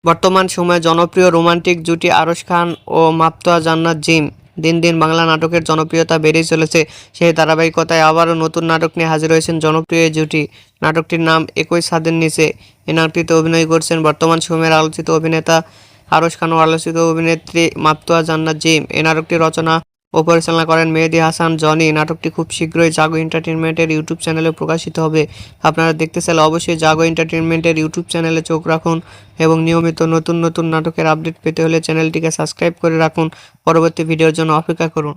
বর্তমান সময়ে জনপ্রিয় রোমান্টিক জুটি আরশ খান ও মাপতোয়া জান্নাত জিম। দিন দিন বাংলা নাটকের জনপ্রিয়তা বেড়েই চলেছে। সেই ধারাবাহিকতায় আবারও নতুন নাটক নিয়ে হাজির হয়েছেন জনপ্রিয় এই জুটি। নাটকটির নাম একই ছাদের নিচে। এই নাটকটিতে অভিনয় করছেন বর্তমান সময়ের আলোচিত অভিনেতা আরশ খান ও আলোচিত অভিনেত্রী মাপতোয়া জান্নাত জিম। এই নাটকটি রচনা ও পরিচালনা করেন মেহেদী হাসান জনি। নাটকটি খুব শীঘ্রই জাগো এন্টারটেইনমেন্টের ইউটিউব চ্যানেলে প্রকাশিত হবে। আপনারা দেখতে চাইলে অবশ্যই জাগো এন্টারটেইনমেন্টের ইউটিউব চ্যানেলে চোখ রাখুন এবং নিয়মিত নতুন নতুন নাটকের আপডেট পেতে হলে চ্যানেলটিকে সাবস্ক্রাইব করে রাখুন। পরবর্তী ভিডিওর জন্য অপেক্ষা করুন।